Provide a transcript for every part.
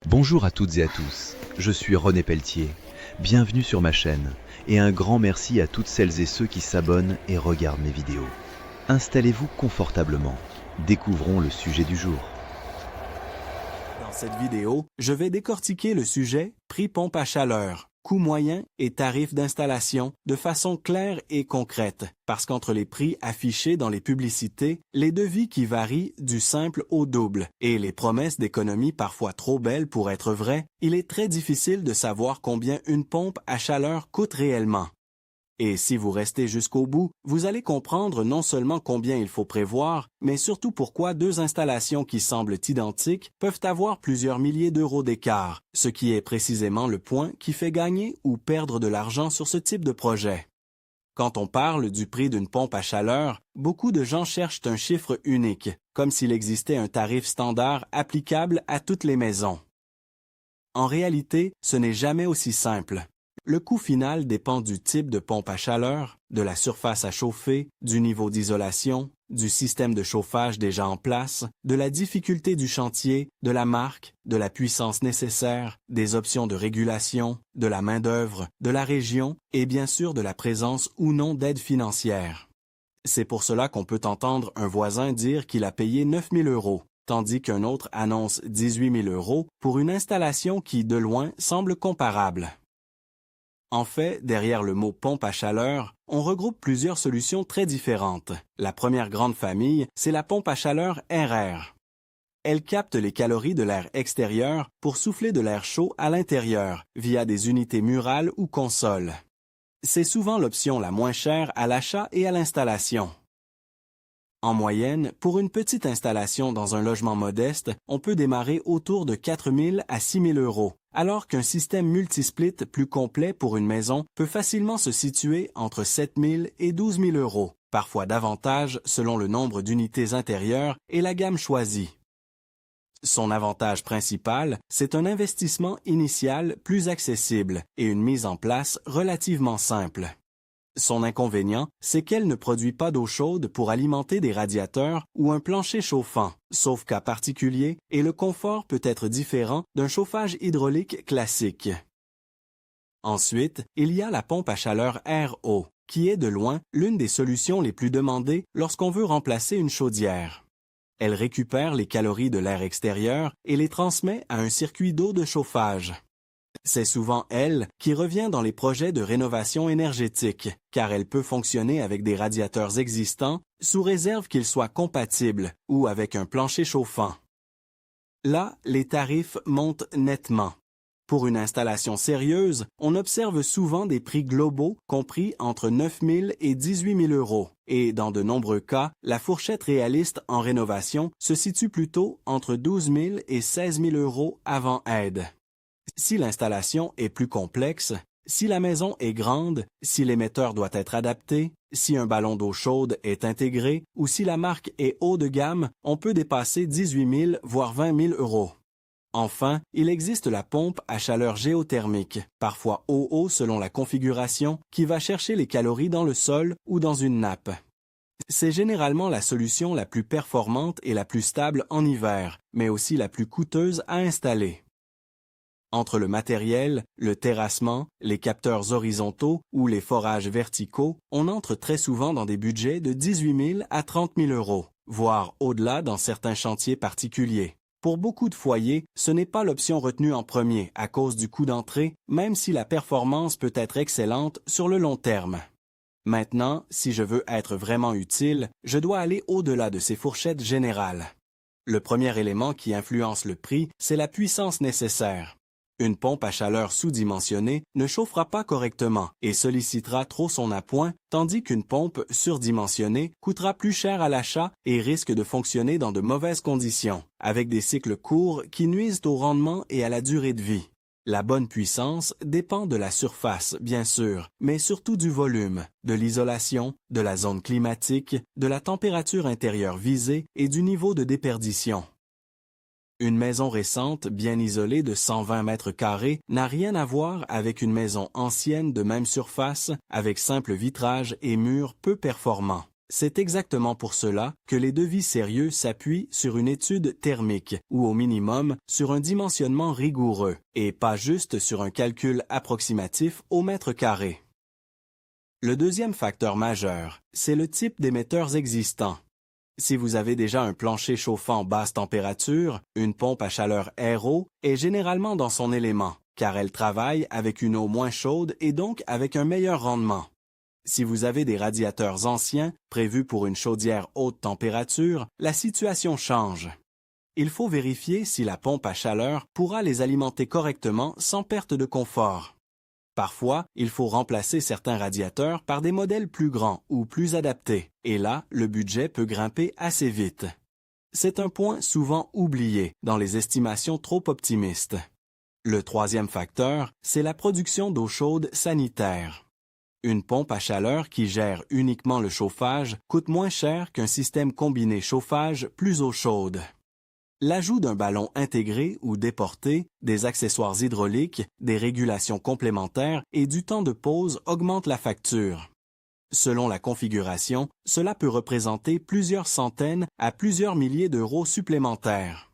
Bonjour à toutes et à tous, je suis René Pelletier. Bienvenue sur ma chaîne et un grand merci à toutes celles et ceux qui s'abonnent et regardent mes vidéos. Installez-vous confortablement, découvrons le sujet du jour. Dans cette vidéo, je vais décortiquer le sujet prix pompe à chaleur, coût moyen et tarif d'installation de façon claire et concrète, parce qu'entre les prix affichés dans les publicités, les devis qui varient du simple au double et les promesses d'économie parfois trop belles pour être vraies, il est très difficile de savoir combien une pompe à chaleur coûte réellement. Et si vous restez jusqu'au bout, vous allez comprendre non seulement combien il faut prévoir, mais surtout pourquoi deux installations qui semblent identiques peuvent avoir plusieurs milliers d'euros d'écart, ce qui est précisément le point qui fait gagner ou perdre de l'argent sur ce type de projet. Quand on parle du prix d'une pompe à chaleur, beaucoup de gens cherchent un chiffre unique, comme s'il existait un tarif standard applicable à toutes les maisons. En réalité, ce n'est jamais aussi simple. Le coût final dépend du type de pompe à chaleur, de la surface à chauffer, du niveau d'isolation, du système de chauffage déjà en place, de la difficulté du chantier, de la marque, de la puissance nécessaire, des options de régulation, de la main-d'œuvre, de la région et bien sûr de la présence ou non d'aide financière. C'est pour cela qu'on peut entendre un voisin dire qu'il a payé 9 000 euros, tandis qu'un autre annonce 18 000 euros pour une installation qui, de loin, semble comparable. En fait, derrière le mot pompe à chaleur, on regroupe plusieurs solutions très différentes. La première grande famille, c'est la pompe à chaleur RR. Elle capte les calories de l'air extérieur pour souffler de l'air chaud à l'intérieur, via des unités murales ou consoles. C'est souvent l'option la moins chère à l'achat et à l'installation. En moyenne, pour une petite installation dans un logement modeste, on peut démarrer autour de 4 000 à 6 000 euros, alors qu'un système multisplit plus complet pour une maison peut facilement se situer entre 7 000 et 12 000 euros, parfois davantage selon le nombre d'unités intérieures et la gamme choisie. Son avantage principal, c'est un investissement initial plus accessible et une mise en place relativement simple. Son inconvénient, c'est qu'elle ne produit pas d'eau chaude pour alimenter des radiateurs ou un plancher chauffant, sauf cas particulier, et le confort peut être différent d'un chauffage hydraulique classique. Ensuite, il y a la pompe à chaleur RO, qui est de loin l'une des solutions les plus demandées lorsqu'on veut remplacer une chaudière. Elle récupère les calories de l'air extérieur et les transmet à un circuit d'eau de chauffage. C'est souvent elle qui revient dans les projets de rénovation énergétique, car elle peut fonctionner avec des radiateurs existants sous réserve qu'ils soient compatibles ou avec un plancher chauffant. Là, les tarifs montent nettement. Pour une installation sérieuse, on observe souvent des prix globaux compris entre 9 000 et 18 000 euros, et dans de nombreux cas, la fourchette réaliste en rénovation se situe plutôt entre 12 000 et 16 000 euros avant aide. Si l'installation est plus complexe, si la maison est grande, si l'émetteur doit être adapté, si un ballon d'eau chaude est intégré ou si la marque est haut de gamme, on peut dépasser 18 000 voire 20 000 euros. Enfin, il existe la pompe à chaleur géothermique, parfois eau selon la configuration, qui va chercher les calories dans le sol ou dans une nappe. C'est généralement la solution la plus performante et la plus stable en hiver, mais aussi la plus coûteuse à installer. Entre le matériel, le terrassement, les capteurs horizontaux ou les forages verticaux, on entre très souvent dans des budgets de 18 000 à 30 000 euros, voire au-delà dans certains chantiers particuliers. Pour beaucoup de foyers, ce n'est pas l'option retenue en premier à cause du coût d'entrée, même si la performance peut être excellente sur le long terme. Maintenant, si je veux être vraiment utile, je dois aller au-delà de ces fourchettes générales. Le premier élément qui influence le prix, c'est la puissance nécessaire. Une pompe à chaleur sous-dimensionnée ne chauffera pas correctement et sollicitera trop son appoint, tandis qu'une pompe surdimensionnée coûtera plus cher à l'achat et risque de fonctionner dans de mauvaises conditions, avec des cycles courts qui nuisent au rendement et à la durée de vie. La bonne puissance dépend de la surface, bien sûr, mais surtout du volume, de l'isolation, de la zone climatique, de la température intérieure visée et du niveau de déperdition. Une maison récente, bien isolée de 120 mètres carrés, n'a rien à voir avec une maison ancienne de même surface, avec simple vitrage et murs peu performants. C'est exactement pour cela que les devis sérieux s'appuient sur une étude thermique ou au minimum sur un dimensionnement rigoureux et pas juste sur un calcul approximatif au mètre carré. Le deuxième facteur majeur, c'est le type d'émetteurs existants. Si vous avez déjà un plancher chauffant basse température, une pompe à chaleur RO est généralement dans son élément, car elle travaille avec une eau moins chaude et donc avec un meilleur rendement. Si vous avez des radiateurs anciens, prévus pour une chaudière haute température, la situation change. Il faut vérifier si la pompe à chaleur pourra les alimenter correctement sans perte de confort. Parfois, il faut remplacer certains radiateurs par des modèles plus grands ou plus adaptés, et là, le budget peut grimper assez vite. C'est un point souvent oublié dans les estimations trop optimistes. Le troisième facteur, c'est la production d'eau chaude sanitaire. Une pompe à chaleur qui gère uniquement le chauffage coûte moins cher qu'un système combiné chauffage plus eau chaude. L'ajout d'un ballon intégré ou déporté, des accessoires hydrauliques, des régulations complémentaires et du temps de pause augmente la facture. Selon la configuration, cela peut représenter plusieurs centaines à plusieurs milliers d'euros supplémentaires.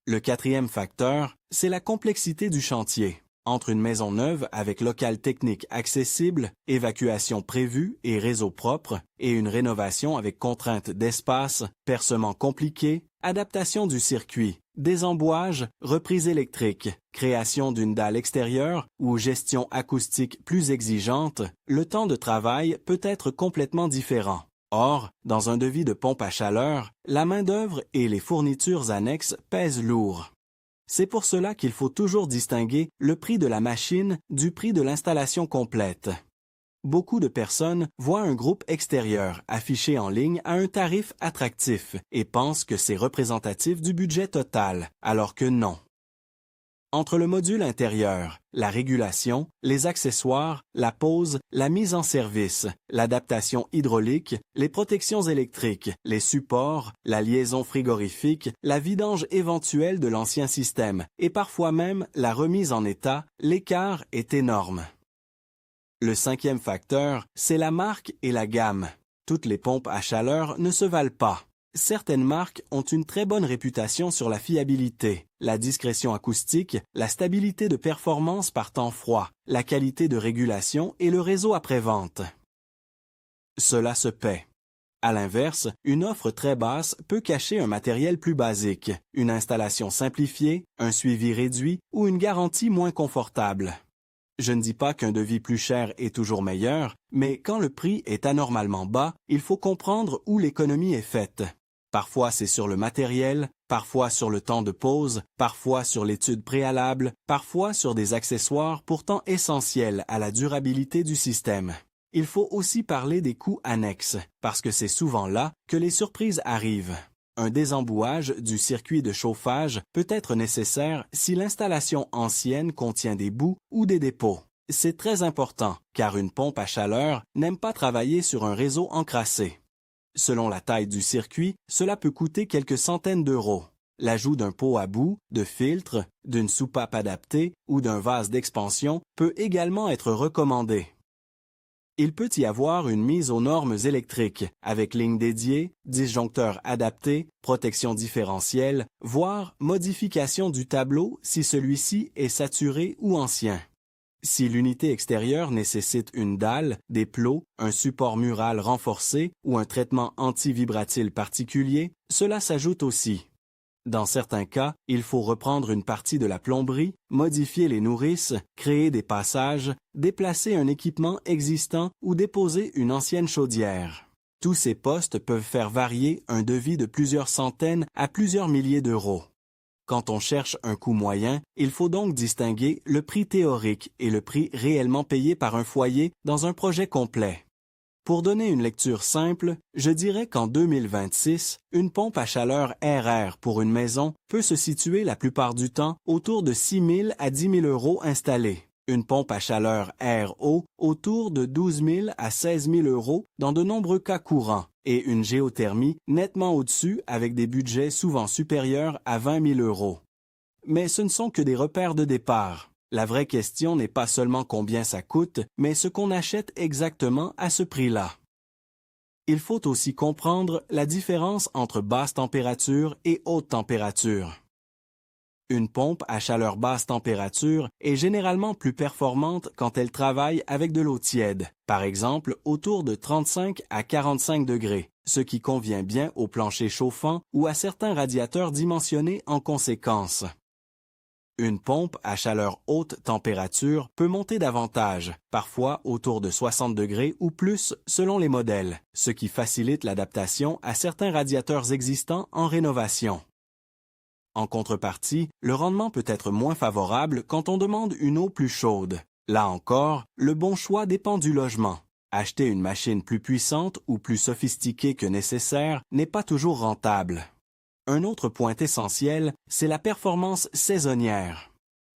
Le quatrième facteur, c'est la complexité du chantier. Entre une maison neuve avec local technique accessible, évacuation prévue et réseau propre, et une rénovation avec contraintes d'espace, percement compliqué, adaptation du circuit, désembouage, reprise électrique, création d'une dalle extérieure ou gestion acoustique plus exigeante, le temps de travail peut être complètement différent. Or, dans un devis de pompe à chaleur, la main-d'œuvre et les fournitures annexes pèsent lourd. C'est pour cela qu'il faut toujours distinguer le prix de la machine du prix de l'installation complète. Beaucoup de personnes voient un groupe extérieur affiché en ligne à un tarif attractif et pensent que c'est représentatif du budget total, alors que non. Entre le module intérieur, la régulation, les accessoires, la pose, la mise en service, l'adaptation hydraulique, les protections électriques, les supports, la liaison frigorifique, la vidange éventuelle de l'ancien système et parfois même la remise en état, l'écart est énorme. Le cinquième facteur, c'est la marque et la gamme. Toutes les pompes à chaleur ne se valent pas. Certaines marques ont une très bonne réputation sur la fiabilité, la discrétion acoustique, la stabilité de performance par temps froid, la qualité de régulation et le réseau après-vente. Cela se paie. À l'inverse, une offre très basse peut cacher un matériel plus basique, une installation simplifiée, un suivi réduit ou une garantie moins confortable. Je ne dis pas qu'un devis plus cher est toujours meilleur, mais quand le prix est anormalement bas, il faut comprendre où l'économie est faite. Parfois c'est sur le matériel, parfois sur le temps de pause, parfois sur l'étude préalable, parfois sur des accessoires pourtant essentiels à la durabilité du système. Il faut aussi parler des coûts annexes, parce que c'est souvent là que les surprises arrivent. Un désembouage du circuit de chauffage peut être nécessaire si l'installation ancienne contient des boues ou des dépôts. C'est très important, car une pompe à chaleur n'aime pas travailler sur un réseau encrassé. Selon la taille du circuit, cela peut coûter quelques centaines d'euros. L'ajout d'un pot à bout, de filtres, d'une soupape adaptée ou d'un vase d'expansion peut également être recommandé. Il peut y avoir une mise aux normes électriques, avec lignes dédiées, disjoncteurs adaptés, protection différentielle, voire modification du tableau si celui-ci est saturé ou ancien. Si l'unité extérieure nécessite une dalle, des plots, un support mural renforcé ou un traitement anti-vibratile particulier, cela s'ajoute aussi. Dans certains cas, il faut reprendre une partie de la plomberie, modifier les nourrices, créer des passages, déplacer un équipement existant ou déposer une ancienne chaudière. Tous ces postes peuvent faire varier un devis de plusieurs centaines à plusieurs milliers d'euros. Quand on cherche un coût moyen, il faut donc distinguer le prix théorique et le prix réellement payé par un foyer dans un projet complet. Pour donner une lecture simple, je dirais qu'en 2026, une pompe à chaleur RR pour une maison peut se situer la plupart du temps autour de 6 000 à 10 000 euros installés. Une pompe à chaleur RO autour de 12 000 à 16 000 euros dans de nombreux cas courants et une géothermie nettement au-dessus avec des budgets souvent supérieurs à 20 000 euros. Mais ce ne sont que des repères de départ. La vraie question n'est pas seulement combien ça coûte, mais ce qu'on achète exactement à ce prix-là. Il faut aussi comprendre la différence entre basse température et haute température. Une pompe à chaleur basse température est généralement plus performante quand elle travaille avec de l'eau tiède, par exemple autour de 35 à 45 degrés, ce qui convient bien au plancher chauffant ou à certains radiateurs dimensionnés en conséquence. Une pompe à chaleur haute température peut monter davantage, parfois autour de 60 degrés ou plus selon les modèles, ce qui facilite l'adaptation à certains radiateurs existants en rénovation. En contrepartie, le rendement peut être moins favorable quand on demande une eau plus chaude. Là encore, le bon choix dépend du logement. Acheter une machine plus puissante ou plus sophistiquée que nécessaire n'est pas toujours rentable. Un autre point essentiel, c'est la performance saisonnière.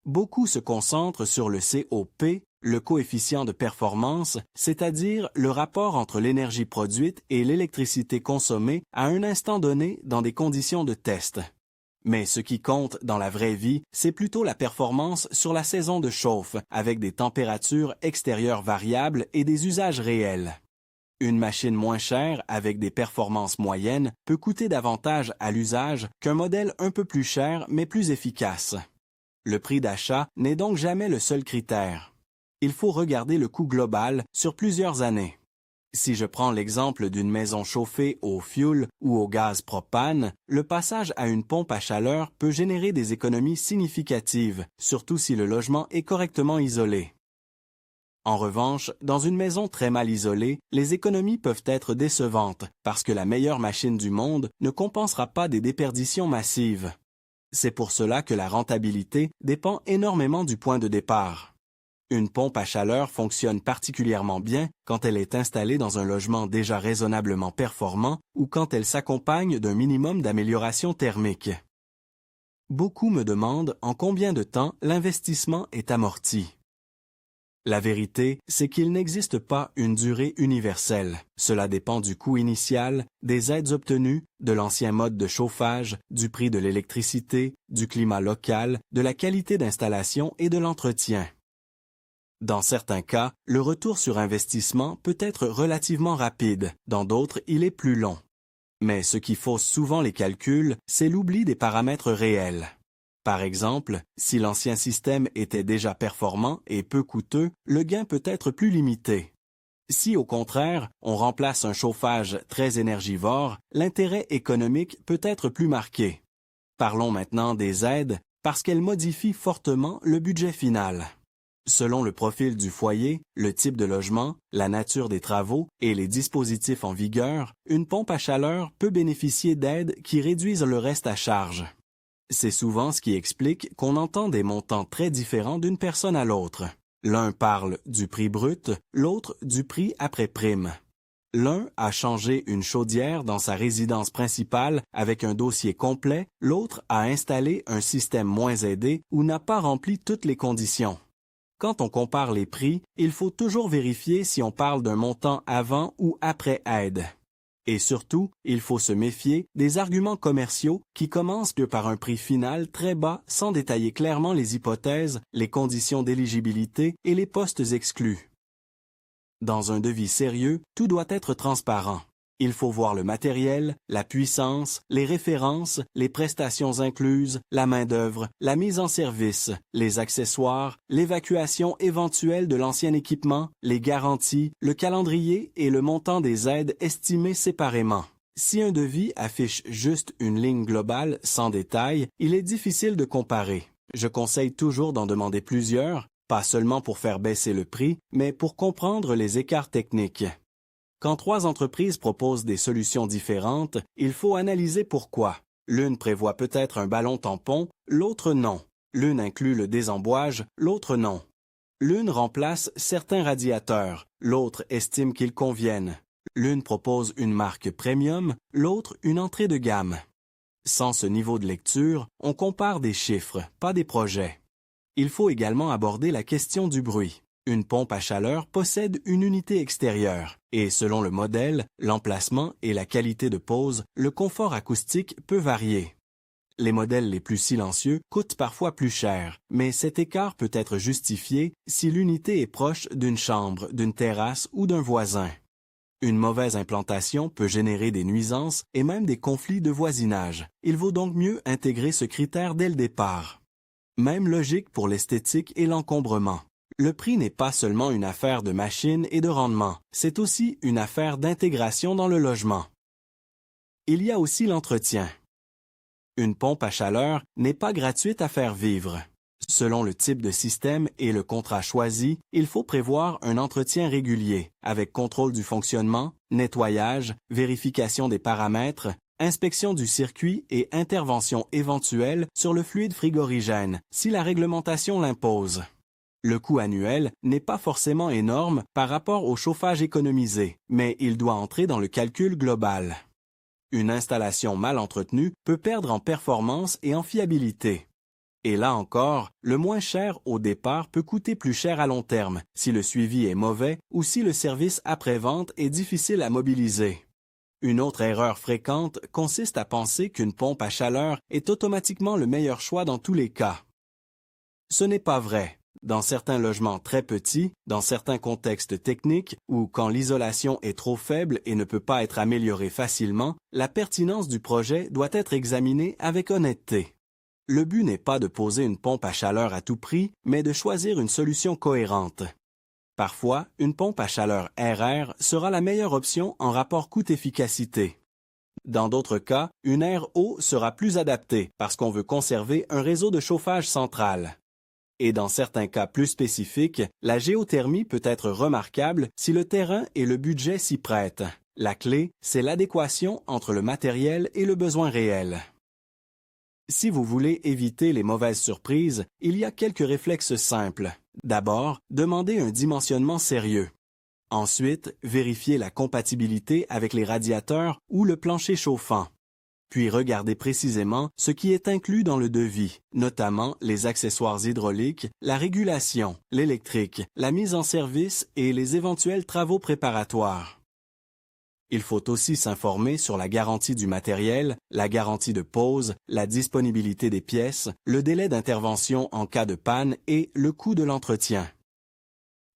Beaucoup se concentrent sur le COP, le coefficient de performance, c'est-à-dire le rapport entre l'énergie produite et l'électricité consommée à un instant donné dans des conditions de test. Mais ce qui compte dans la vraie vie, c'est plutôt la performance sur la saison de chauffe, avec des températures extérieures variables et des usages réels. Une machine moins chère, avec des performances moyennes, peut coûter davantage à l'usage qu'un modèle un peu plus cher mais plus efficace. Le prix d'achat n'est donc jamais le seul critère. Il faut regarder le coût global sur plusieurs années. Si je prends l'exemple d'une maison chauffée au fioul ou au gaz propane, le passage à une pompe à chaleur peut générer des économies significatives, surtout si le logement est correctement isolé. En revanche, dans une maison très mal isolée, les économies peuvent être décevantes parce que la meilleure machine du monde ne compensera pas des déperditions massives. C'est pour cela que la rentabilité dépend énormément du point de départ. Une pompe à chaleur fonctionne particulièrement bien quand elle est installée dans un logement déjà raisonnablement performant ou quand elle s'accompagne d'un minimum d'amélioration thermique. Beaucoup me demandent en combien de temps l'investissement est amorti. La vérité, c'est qu'il n'existe pas une durée universelle. Cela dépend du coût initial, des aides obtenues, de l'ancien mode de chauffage, du prix de l'électricité, du climat local, de la qualité d'installation et de l'entretien. Dans certains cas, le retour sur investissement peut être relativement rapide, dans d'autres, il est plus long. Mais ce qui fausse souvent les calculs, c'est l'oubli des paramètres réels. Par exemple, si l'ancien système était déjà performant et peu coûteux, le gain peut être plus limité. Si, au contraire, on remplace un chauffage très énergivore, l'intérêt économique peut être plus marqué. Parlons maintenant des aides, parce qu'elles modifient fortement le budget final. Selon le profil du foyer, le type de logement, la nature des travaux et les dispositifs en vigueur, une pompe à chaleur peut bénéficier d'aides qui réduisent le reste à charge. C'est souvent ce qui explique qu'on entend des montants très différents d'une personne à l'autre. L'un parle du prix brut, l'autre du prix après prime. L'un a changé une chaudière dans sa résidence principale avec un dossier complet, l'autre a installé un système moins aidé ou n'a pas rempli toutes les conditions. Quand on compare les prix, il faut toujours vérifier si on parle d'un montant avant ou après aide. Et surtout, il faut se méfier des arguments commerciaux qui commencent par un prix final très bas sans détailler clairement les hypothèses, les conditions d'éligibilité et les postes exclus. Dans un devis sérieux, tout doit être transparent. Il faut voir le matériel, la puissance, les références, les prestations incluses, la main-d'œuvre, la mise en service, les accessoires, l'évacuation éventuelle de l'ancien équipement, les garanties, le calendrier et le montant des aides estimés séparément. Si un devis affiche juste une ligne globale sans détail, il est difficile de comparer. Je conseille toujours d'en demander plusieurs, pas seulement pour faire baisser le prix, mais pour comprendre les écarts techniques. Quand trois entreprises proposent des solutions différentes, il faut analyser pourquoi. L'une prévoit peut-être un ballon tampon, l'autre non. L'une inclut le désembouage, l'autre non. L'une remplace certains radiateurs, l'autre estime qu'ils conviennent. L'une propose une marque premium, l'autre une entrée de gamme. Sans ce niveau de lecture, on compare des chiffres, pas des projets. Il faut également aborder la question du bruit. Une pompe à chaleur possède une unité extérieure et selon le modèle, l'emplacement et la qualité de pose, le confort acoustique peut varier. Les modèles les plus silencieux coûtent parfois plus cher, mais cet écart peut être justifié si l'unité est proche d'une chambre, d'une terrasse ou d'un voisin. Une mauvaise implantation peut générer des nuisances et même des conflits de voisinage. Il vaut donc mieux intégrer ce critère dès le départ. Même logique pour l'esthétique et l'encombrement. Le prix n'est pas seulement une affaire de machine et de rendement, c'est aussi une affaire d'intégration dans le logement. Il y a aussi l'entretien. Une pompe à chaleur n'est pas gratuite à faire vivre. Selon le type de système et le contrat choisi, il faut prévoir un entretien régulier, avec contrôle du fonctionnement, nettoyage, vérification des paramètres, inspection du circuit et intervention éventuelle sur le fluide frigorigène, si la réglementation l'impose. Le coût annuel n'est pas forcément énorme par rapport au chauffage économisé, mais il doit entrer dans le calcul global. Une installation mal entretenue peut perdre en performance et en fiabilité. Et là encore, le moins cher au départ peut coûter plus cher à long terme si le suivi est mauvais ou si le service après-vente est difficile à mobiliser. Une autre erreur fréquente consiste à penser qu'une pompe à chaleur est automatiquement le meilleur choix dans tous les cas. Ce n'est pas vrai. Dans certains logements très petits, dans certains contextes techniques ou quand l'isolation est trop faible et ne peut pas être améliorée facilement, la pertinence du projet doit être examinée avec honnêteté. Le but n'est pas de poser une pompe à chaleur à tout prix, mais de choisir une solution cohérente. Parfois, une pompe à chaleur RR sera la meilleure option en rapport coût-efficacité. Dans d'autres cas, une RO sera plus adaptée parce qu'on veut conserver un réseau de chauffage central. Et dans certains cas plus spécifiques, la géothermie peut être remarquable si le terrain et le budget s'y prêtent. La clé, c'est l'adéquation entre le matériel et le besoin réel. Si vous voulez éviter les mauvaises surprises, il y a quelques réflexes simples. D'abord, demandez un dimensionnement sérieux. Ensuite, vérifiez la compatibilité avec les radiateurs ou le plancher chauffant. Puis regardez précisément ce qui est inclus dans le devis, notamment les accessoires hydrauliques, la régulation, l'électrique, la mise en service et les éventuels travaux préparatoires. Il faut aussi s'informer sur la garantie du matériel, la garantie de pose, la disponibilité des pièces, le délai d'intervention en cas de panne et le coût de l'entretien.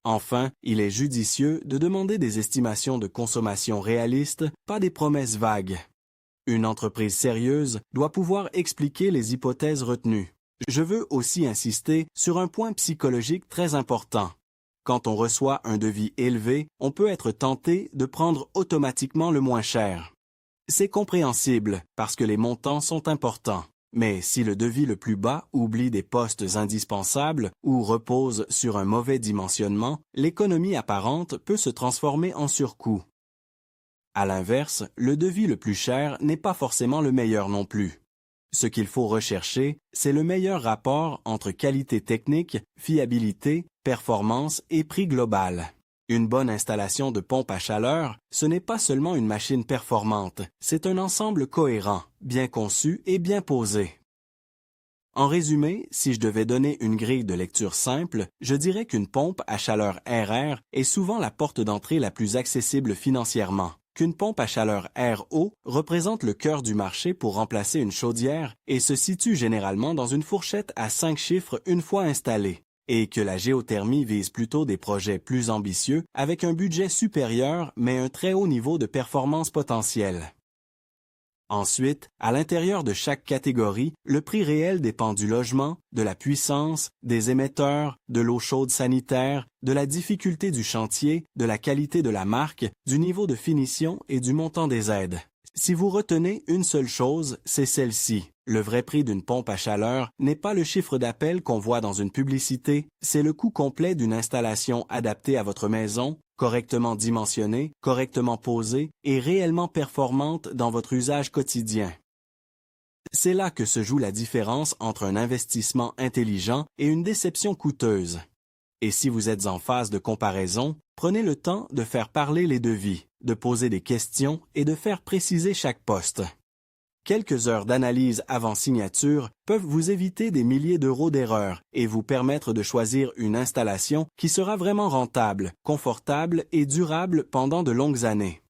Enfin, il est judicieux de demander des estimations de consommation réalistes, pas des promesses vagues. Une entreprise sérieuse doit pouvoir expliquer les hypothèses retenues. Je veux aussi insister sur un point psychologique très important. Quand on reçoit un devis élevé, on peut être tenté de prendre automatiquement le moins cher. C'est compréhensible parce que les montants sont importants. Mais si le devis le plus bas oublie des postes indispensables ou repose sur un mauvais dimensionnement, l'économie apparente peut se transformer en surcoût. À l'inverse, le devis le plus cher n'est pas forcément le meilleur non plus. Ce qu'il faut rechercher, c'est le meilleur rapport entre qualité technique, fiabilité, performance et prix global. Une bonne installation de pompe à chaleur, ce n'est pas seulement une machine performante, c'est un ensemble cohérent, bien conçu et bien posé. En résumé, si je devais donner une grille de lecture simple, je dirais qu'une pompe à chaleur RR est souvent la porte d'entrée la plus accessible financièrement, qu'une pompe à chaleur RO représente le cœur du marché pour remplacer une chaudière et se situe généralement dans une fourchette à 5 chiffres une fois installée, et que la géothermie vise plutôt des projets plus ambitieux avec un budget supérieur mais un très haut niveau de performance potentielle. Ensuite, à l'intérieur de chaque catégorie, le prix réel dépend du logement, de la puissance, des émetteurs, de l'eau chaude sanitaire, de la difficulté du chantier, de la qualité de la marque, du niveau de finition et du montant des aides. Si vous retenez une seule chose, c'est celle-ci. Le vrai prix d'une pompe à chaleur n'est pas le chiffre d'appel qu'on voit dans une publicité, c'est le coût complet d'une installation adaptée à votre maison, correctement dimensionnée, correctement posée et réellement performante dans votre usage quotidien. C'est là que se joue la différence entre un investissement intelligent et une déception coûteuse. Et si vous êtes en phase de comparaison, prenez le temps de faire parler les devis, de poser des questions et de faire préciser chaque poste. Quelques heures d'analyse avant signature peuvent vous éviter des milliers d'euros d'erreurs et vous permettre de choisir une installation qui sera vraiment rentable, confortable et durable pendant de longues années.